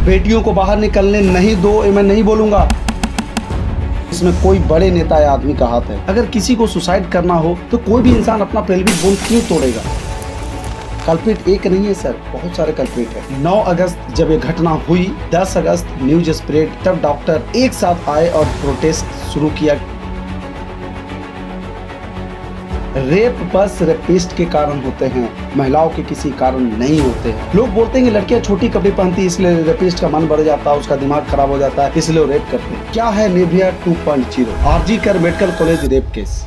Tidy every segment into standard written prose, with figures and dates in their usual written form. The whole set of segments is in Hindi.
बेटियों को बाहर निकलने नहीं दो, ये मैं नहीं बोलूंगा। इसमें कोई बड़े नेता या आदमी का हाथ है। अगर किसी को सुसाइड करना हो तो कोई भी इंसान अपना पेल्विक बोन क्यों तोड़ेगा? कल्प्रिट एक नहीं है सर, बहुत सारे कल्प्रिट है। 9 अगस्त जब ये घटना हुई, 10 अगस्त न्यूज स्प्रेड, तब डॉक्टर एक साथ आए और प्रोटेस्ट शुरू किया। रेप बस रेपिस्ट के कारण होते हैं, महिलाओं के किसी कारण नहीं होते हैं। लोग बोलते हैं कि लड़कियां छोटी कपड़े पहनती है इसलिए रेपिस्ट का मन बढ़ जाता है, उसका दिमाग खराब हो जाता है, इसलिए वो रेप करते हैं। क्या है निर्भया 2.0? आरजी कर मेडिकल कॉलेज रेप केस।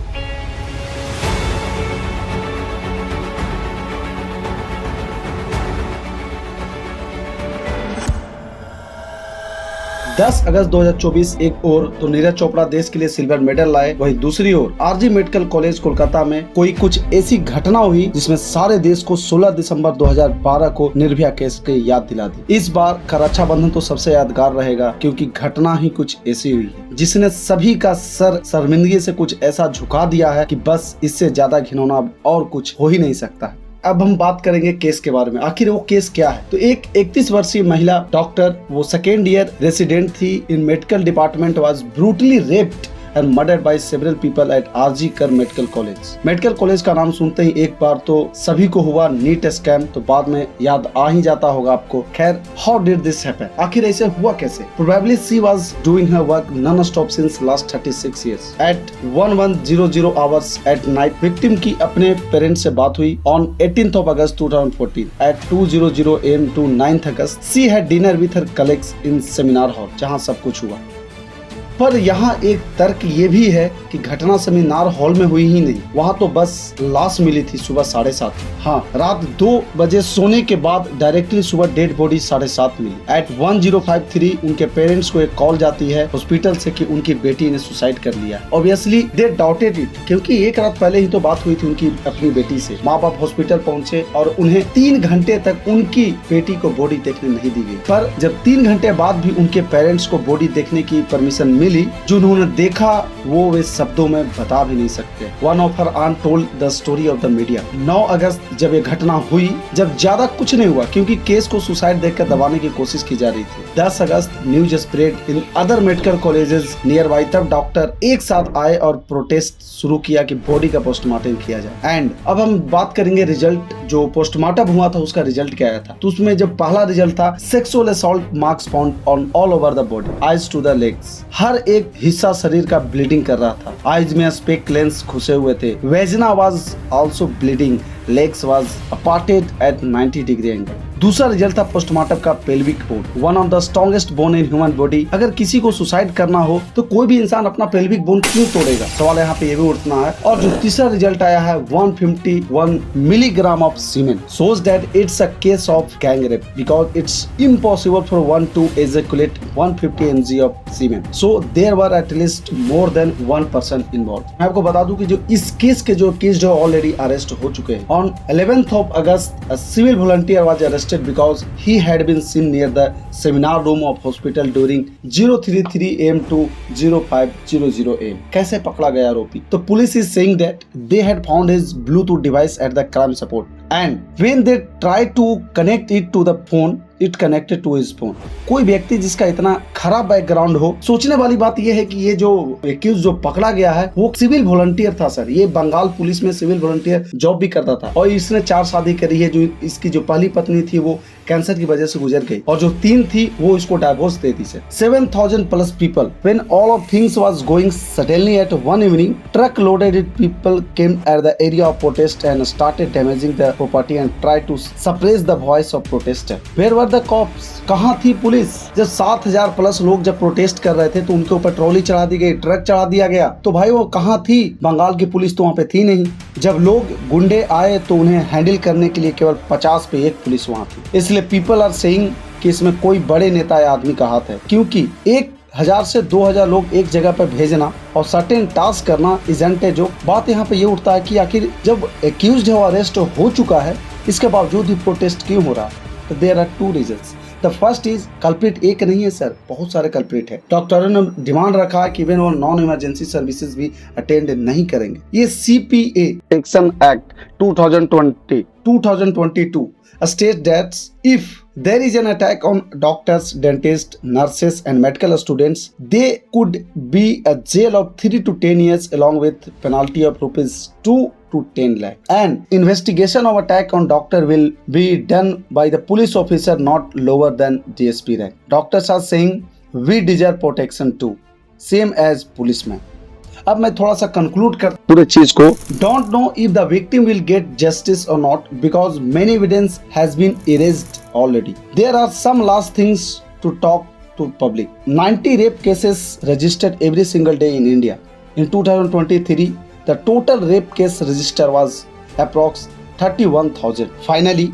दस अगस्त 2024 एक ओर तो नीरज चोपड़ा देश के लिए सिल्वर मेडल लाए, वहीं दूसरी ओर आरजी मेडिकल कॉलेज कोलकाता में कोई कुछ ऐसी घटना हुई जिसमें सारे देश को 16 दिसंबर 2012 को निर्भया केस की याद दिला दी। इस बार का रक्षाबंधन तो सबसे यादगार रहेगा क्योंकि घटना ही कुछ ऐसी हुई है जिसने सभी का सर शर्मिंदगी से कुछ ऐसा झुका दिया है कि बस इससे ज्यादा घिनौना और कुछ हो ही नहीं सकता। अब हम बात करेंगे केस के बारे में। आखिर वो केस क्या है? तो एक 31 वर्षीय महिला डॉक्टर, वो सेकेंड ईयर रेसिडेंट थी इन medical department, was brutally raped and murdered by several people at RG कर मेडिकल कॉलेज। मेडिकल कॉलेज का नाम सुनते ही एक बार तो सभी को हुआ नीट स्कैम, तो बाद में याद आ ही जाता होगा आपको। खैर, हाउ डिड दिस हैपन? आखिर ऐसे हुआ कैसे? Probably she was doing her work non-stop since last 36 years. At 1100 hours at night, victim की अपने पेरेंट्स से बात हुई on 18th of August 2014 at 2:00 AM to 9th August. She had dinner with her colleagues in seminar hall, जहाँ सब कुछ हुआ। पर यहाँ एक तर्क ये भी है कि घटना सेमिनार हॉल में हुई ही नहीं, वहाँ तो बस लाश मिली थी सुबह 7:30। हाँ, रात 2 बजे सोने के बाद डायरेक्टली सुबह डेड बॉडी 7:30 मिली। एट 1053 उनके पेरेंट्स को एक कॉल जाती है हॉस्पिटल से कि उनकी बेटी ने सुसाइड कर लिया। ऑब्वियसली दे डाउटेड इट, क्योंकि एक रात पहले ही तो बात हुई थी उनकी अपनी बेटी से। माँ बाप हॉस्पिटल पहुँचे और उन्हें 3 घंटे तक उनकी बेटी को बॉडी देखने नहीं दी गई। पर जब 3 घंटे बाद भी उनके पेरेंट्स को बॉडी देखने की परमिशन मिली, जो उन्होंने देखा वो वे शब्दों में बता भी नहीं सकते। One of her aunt told the story of the media। 9 अगस्त जब ये घटना हुई, जब ज्यादा कुछ नहीं हुआ क्योंकि केस को सुसाइड देखकर दबाने की कोशिश की जा रही थी। 10 अगस्त news spread in other medical colleges nearby, तब डॉक्टर एक साथ आए और प्रोटेस्ट शुरू किया कि बॉडी का पोस्टमार्टम किया जाए। एंड अब हम बात करेंगे रिजल्ट, जो पोस्टमार्टम हुआ था उसका रिजल्ट क्या आया था। तो उसमें जब पहला रिजल्ट था, sexual assault marks found on all over the body, eyes to the legs. हर एक हिस्सा शरीर का ब्लीडिंग कर रहा था। आइज में स्पेक लेंस घुसे हुए थे। Vagina was also bleeding, legs was aparted at 90 degree angle. दूसरा रिजल्ट था पोस्टमार्टम का pelvic bone, one of the strongest bone in human body. अगर किसी को सुसाइड करना हो तो कोई भी इंसान अपना पेल्विक बोन क्यों तोड़ेगा? सवाल यहाँ पे ये भी उठना है। और जो तीसरा रिजल्ट आया है 151 milligram of semen, shows that it's a case of gang rape because it's impossible for one to ejaculate 150 mg of semen. So there were at least more than one person involved. मैं आपको बता दूं कि जो इस केस के जो केस जो ऑलरेडी अरेस्ट हो चुके हैं। On 11th of August, a civil volunteer was arrested because he had been seen near the seminar room of hospital during 033 AM to 0500 AM. कैसे पकड़ा गया आरोपी? तो police is saying that they had found his Bluetooth device at the crime spot, and when they tried to connect it to the phone, it connected to his phone. कोई व्यक्ति जिसका इतना खराब बैकग्राउंड हो, सोचने वाली बात यह है कि ये जो एक्यूज जो पकड़ा गया है वो सिविल वॉलंटियर था सर। ये बंगाल पुलिस में सिविल वॉलंटियर जॉब भी करता था और इसने 4 शादी करी है। जो इसकी जो पहली पत्नी थी वो कैंसर की वजह से गुजर गई और जो 3 थी वो इसको divorce they the sir. 7,000 plus people. When all of things was going suddenly at one evening, truck loaded with people came at the area of protest and started damaging the property and tried to suppress the voice of protester. Where were the cops? कहाँ थी पुलिस? जब 7,000 प्लस लोग जब प्रोटेस्ट कर रहे थे तो उनके ऊपर ट्रॉली चढ़ा दी गई, ट्रक चढ़ा दिया गया, तो भाई वो कहाँ थी? बंगाल की पुलिस तो वहाँ पे थी नहीं। जब लोग गुंडे आए तो उन्हें हैंडल करने के लिए केवल 50 पे 1 पुलिस वहाँ थी। इसलिए पीपल आर सेइंग कि इसमें कोई बड़े नेता या आदमी का हाथ है, क्योंकि 1,000 से 2,000 लोग एक जगह पर भेजना और सर्टेन टास्क करना इजेंट है। जो बात यहाँ पे ये उठता है कि आखिर जब एक्यूज्ड है वो अरेस्ट हो चुका है, इसके बावजूद भी प्रोटेस्ट क्यों हो रहा है? तो there are 2 reasons. The first is culprit एक नहीं है सर, बहुत सारे कल्प्रिट है। डॉक्टरों ने डिमांड रखा है कि इवन वो नॉन इमरजेंसी सर्विसेज भी अटेंड नहीं करेंगे। ये CPA action act 2022 states that if there is an attack on doctors, dentists, nurses and medical students, they could be a jail of 3 to 10 years along with penalty of rupees 2 to 10 lakh. And investigation of attack on doctor will be done by the police officer not lower than DSP rank. Doctors are saying we deserve protection too, same as policemen. अब मैं थोड़ा सा कंक्लूड कर पूरे चीज को. Don't know if the victim will get justice और not because many evidence has been erased already. There are some last things to talk to public. 90 rape cases registered every single day in India. In 2023, the total rape case register was approx 31,000. Finally,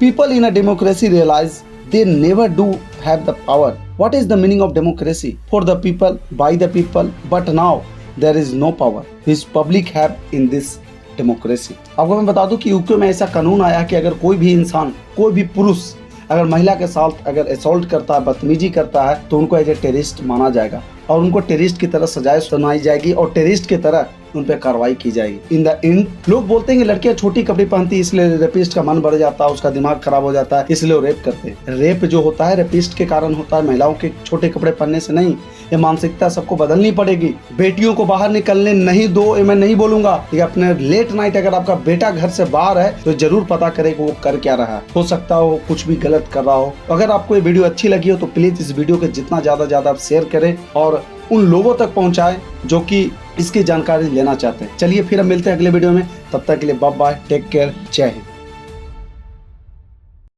people in a democracy realize they never do have the power. What is the meaning of democracy? For the people, by the people, but now there is no power which public have in this democracy. आपको मैं बता दूं कि यूके में ऐसा कानून आया कि अगर कोई भी इंसान, कोई भी पुरुष अगर महिला के साथ अगर असॉल्ट करता है, बदतमीजी करता है, तो उनको एज ए टेररिस्ट माना जाएगा और उनको टेररिस्ट की तरह सजाएं सुनाई जाएगी और टेररिस्ट की तरह उन पे कार्रवाई की जाएगी. इन द एंड लोग बोलते हैं कि लड़कियां छोटी कपड़े पहनती है इसलिए रेपिस्ट का मन बढ़ जाता है, उसका दिमाग खराब हो जाता है, इसलिए वो रेप करते हैं. रेप जो होता है रेपिस्ट के कारण होता है, महिलाओं के छोटे कपड़े पहनने से नहीं. ये मानसिकता सबको बदलनी पड़ेगी. बेटियों को बाहर निकलने नहीं दो, ये मैं नहीं बोलूंगा. ये अपने लेट नाइट अगर आपका बेटा घर से बाहर है तो जरूर पता करे कि वो कर क्या रहा है. हो सकता हो कुछ भी गलत कर रहा हो. अगर आपको ये वीडियो अच्छी लगी हो तो प्लीज इस वीडियो को जितना ज्यादा आप शेयर करें और उन लोगों तक पहुंचाएं जो कि इसकी जानकारी लेना चाहते हैं. चलिए फिर हम मिलते हैं अगले वीडियो में. तब तक के लिए बाय बाय, टेक केयर, जय हिंद.